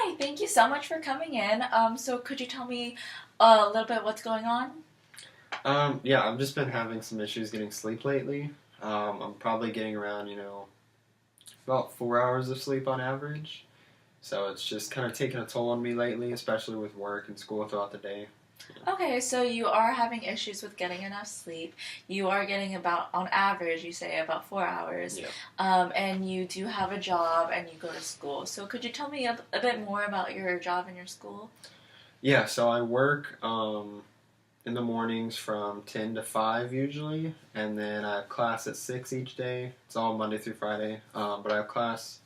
Hi, thank you so much for coming in. So could you tell me a little bit what's going on? Yeah, I've just been having some issues getting sleep lately. I'm probably getting around, about 4 hours of sleep on average. So it's just kind of taken a toll on me lately, especially with work and school throughout the day. Okay, so you are having issues with getting enough sleep. You are getting about, on average, you say about 4 hours. Yeah. And you do have a job and you go to school. So could you tell me a bit more about your job and your school? Yeah, so I work in the mornings from 10 to 5 usually, and then I have class at 6 each day. It's all Monday through Friday. But I have class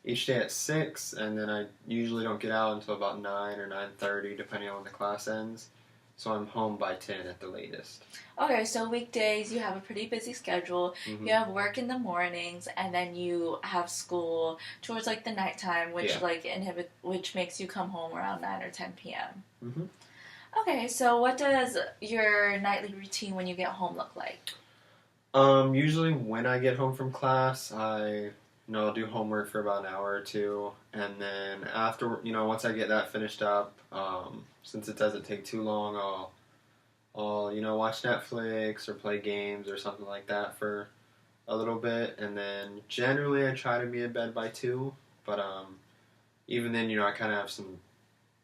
each day at 6, and then I usually don't get out until about 9 or 9:30, depending on when the class ends. So I'm home by 10 at the latest. Okay, so weekdays you have a pretty busy schedule. Hmm. You have work in the mornings, and then you have school towards like the nighttime, which Yeah. which makes you come home around 9 or 10 p.m. Hmm. Okay, so what does your nightly routine when you get home look like? Usually when I get home from class, I'll do homework for about an hour or two, and then after, once I get that finished up, since it doesn't take too long, I'll watch Netflix or play games or something like that for a little bit, and then generally I try to be in bed by 2, but even then, I kind of have some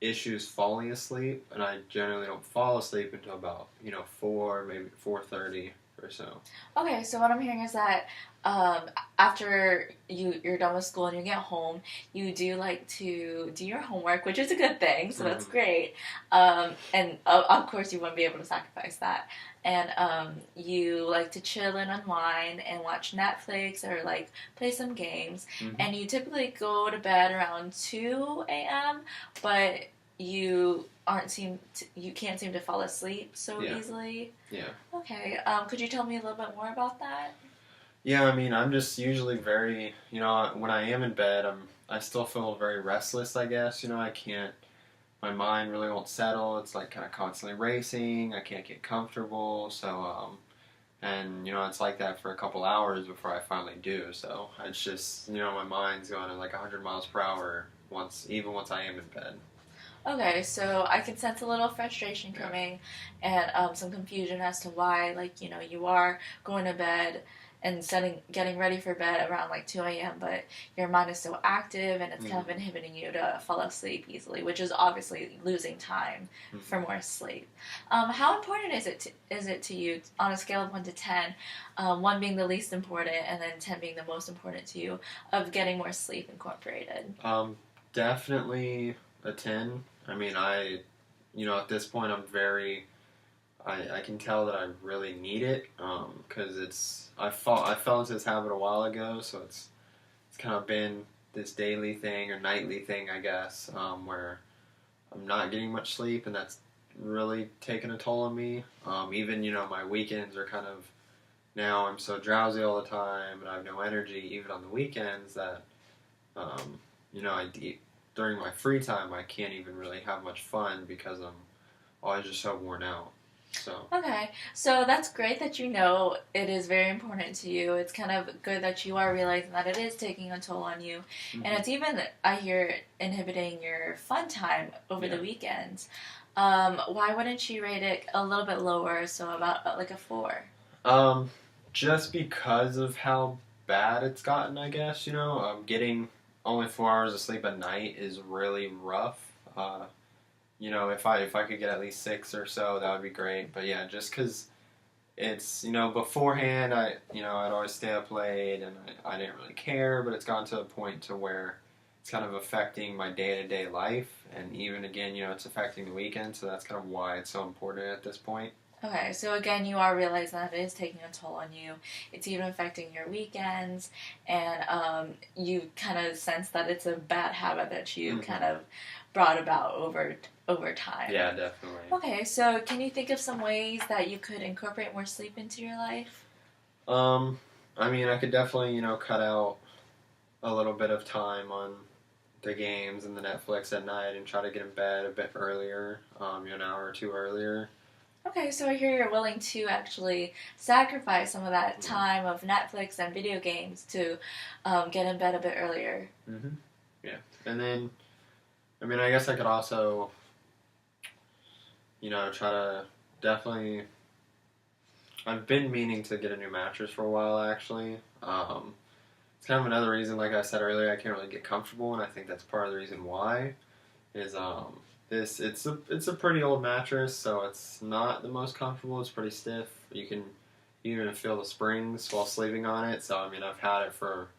issues falling asleep, and I generally don't fall asleep until about 4, maybe 4:30 or so. Okay, so what I'm hearing is that um, after you're done with school and you get home, you do like to do your homework, which is a good thing, so that's Hmm. great. And of course, you wouldn't be able to sacrifice that. And you like to chill and unwind and watch Netflix or like play some games. Hmm. And you typically go to bed around 2 a.m., but you can't seem to fall asleep so Yeah, easily. yeah. Okay. Could you tell me a little bit more about that? Yeah, I mean, I'm just usually very, when I am in bed, I still feel very restless, I guess. I can't, my mind really won't settle. It's like kind of constantly racing. I can't get comfortable. So, and, it's like that for a couple hours before I finally do. So it's just, my mind's going at like 100 miles per hour even once I am in bed. Okay, so I can sense a little frustration Yeah. coming and some confusion as to why, like, you are going to bed and getting ready for bed around like 2 a.m., but your mind is still active and it's kind of Hmm. inhibiting you to fall asleep easily, which is obviously losing time for Hmm. more sleep. How important is it to you on a scale of 1 to 10, 1 being the least important and then 10 being the most important to you, of getting more sleep incorporated? Definitely a 10. I mean, at this point, I can tell that I really need it because I fell into this habit a while ago, so it's kind of been this daily thing or nightly thing, I guess, where I'm not getting much sleep, and that's really taken a toll on me. Even my weekends are kind of now I'm so drowsy all the time, and I have no energy even on the weekends that um, during my free time I can't even really have much fun because I'm always just so worn out. So. Okay, so that's great that you know it is very important to you. It's kind of good that you are realizing that it is taking a toll on you. And Hmm. it's even, I hear, inhibiting your fun time over the Yeah. weekends. Why wouldn't you rate it a little bit lower, so about like a 4? Um, just because of how bad it's gotten, I guess, getting only 4 hours of sleep at night is really rough. If I could get at least 6 or so, that would be great. But yeah, just because it's beforehand, I'd always stay up late and I didn't really care, but it's gotten to a point to where it's kind of affecting my day to day life, and even again, it's affecting the weekend. So that's kind of why it's so important at this point. Okay, so again, you are realizing that it is taking a toll on you. It's even affecting your weekends, and you kind of sense that it's a bad habit that you Hmm. kind of brought about over time. Yeah, definitely. Okay, so can you think of some ways that you could incorporate more sleep into your life? Um, I mean, I could definitely, cut out a little bit of time on the games and the Netflix at night and try to get in bed a bit earlier, an hour or two earlier. Okay, so I hear you're willing to actually sacrifice some of that Yeah. time of Netflix and video games to get in bed a bit earlier. Hmm. Yeah. And then, I mean, I guess I could also, try to definitely. I've been meaning to get a new mattress for a while, actually. It's kind of another reason, like I said earlier, I can't really get comfortable, and I think that's part of the reason why. Is it's a pretty old mattress, so it's not the most comfortable. It's pretty stiff. You can even feel the springs while sleeping on it. So I mean, I've had it for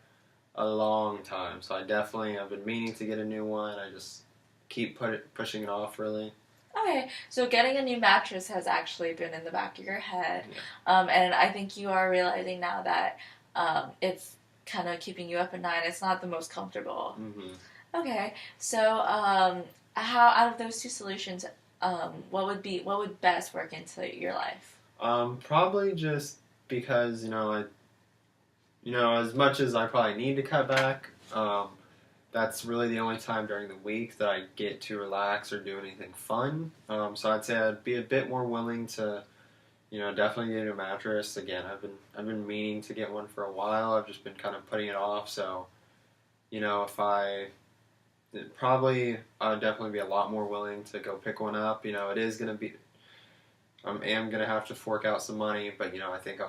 a long time. So I've been meaning to get a new one. I just keep pushing it off, really. Okay, so getting a new mattress has actually been in the back of your head, Yeah. and I think you are realizing now that it's kind of keeping you up at night. It's not the most comfortable. hmm Okay, so how out of those two solutions, what would best work into your life? Probably just because as much as I probably need to cut back, that's really the only time during the week that I get to relax or do anything fun. So I'd say I'd be a bit more willing to, definitely get a mattress. Again, I've been meaning to get one for a while. I've just been kind of putting it off. So, if I would definitely be a lot more willing to go pick one up. It is gonna be. I am gonna have to fork out some money, but I think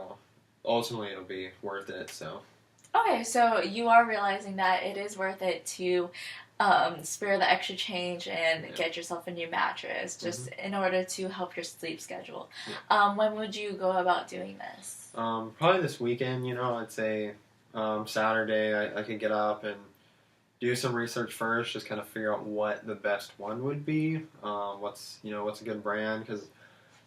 ultimately it'll be worth it. So. Okay, so you are realizing that it is worth it to spare the extra change and Yeah. get yourself a new mattress just in order to help your sleep schedule. Yeah. When would you go about doing this? Probably this weekend. I'd say Saturday I could get up and do some research first, just kind of figure out what the best one would be. What's a good brand, because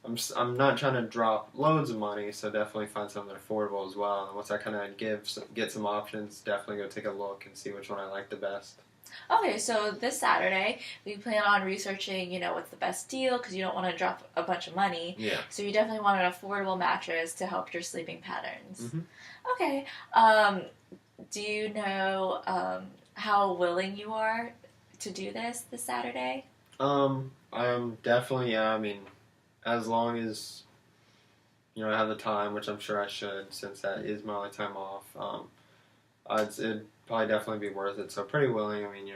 I'm not trying to drop loads of money, so definitely find something affordable as well. And once I kind of get some options, definitely go take a look and see which one I like the best. Okay, so this Saturday we plan on researching, what's the best deal because you don't want to drop a bunch of money. Yeah. So you definitely want an affordable mattress to help your sleeping patterns. Mm-hmm. Okay. Do you know how willing you are to do this Saturday? I'm definitely, yeah. I mean, as long as I have the time, which I'm sure I should, since that is my only time off. It'd probably definitely be worth it. So pretty willing. I mean,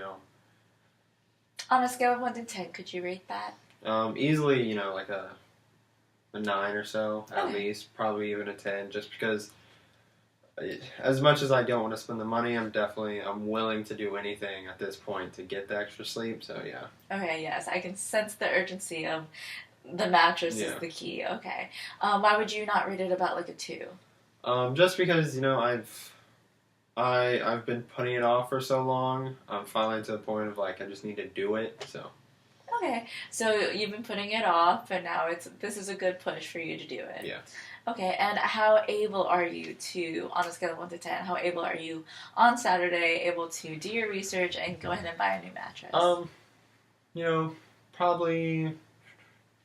On a scale of 1 to 10, could you rate that? easily, like a 9 or so at Okay. least, probably even a 10, just because. As much as I don't want to spend the money, I'm willing to do anything at this point to get the extra sleep. So yeah. Okay, yes, I can sense the urgency of the mattress is Yeah. the key. Okay. Why would you not rate it about like a 2? Just because I've been putting it off for so long. I'm finally to the point of like I just need to do it. So Okay, so you've been putting it off, and now this is a good push for you to do it. yeah. Okay, and how able are you to, on a scale of 1 to 10, how able are you on Saturday able to do your research and go ahead and buy a new mattress? Probably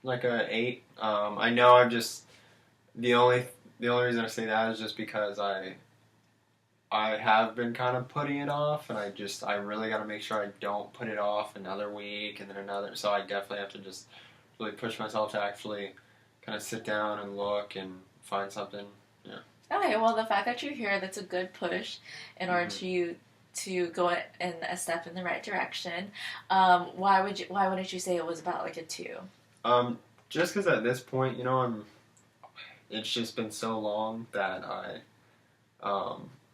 like a 8. I know I've just the only reason I say that is just because I have been kind of putting it off, and I really got to make sure I don't put it off another week and then another. So I definitely have to just really push myself to actually kind of sit down and look and find something. Yeah. Okay, well, the fact that you're here, that's a good push in order to go in a step in the right direction. Why wouldn't you say it was about like a 2? Just because at this point, it's just been so long that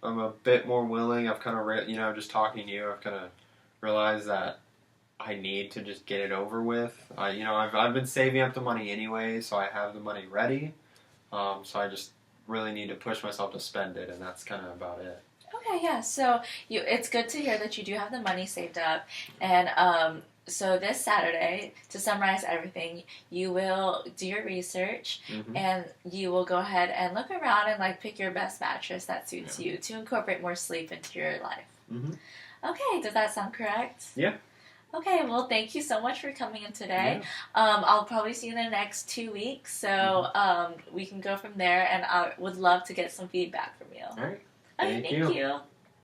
I'm a bit more willing. I've kind of, just talking to you, I've kind of realized that I need to just get it over with. I've been saving up the money anyway, so I have the money ready. So I just really need to push myself to spend it, and that's kind of about it. Okay, yeah. So it's good to hear that you do have the money saved up, and so this Saturday, to summarize everything, you will do your research, and you will go ahead and look around and like pick your best mattress that suits you to incorporate more sleep into your life. Mm-hmm. Okay, does that sound correct? Yeah. Okay, well, thank you so much for coming in today. Yeah. I'll probably see you in the next 2 weeks, so we can go from there, and I would love to get some feedback from you. All right. Okay, thank you.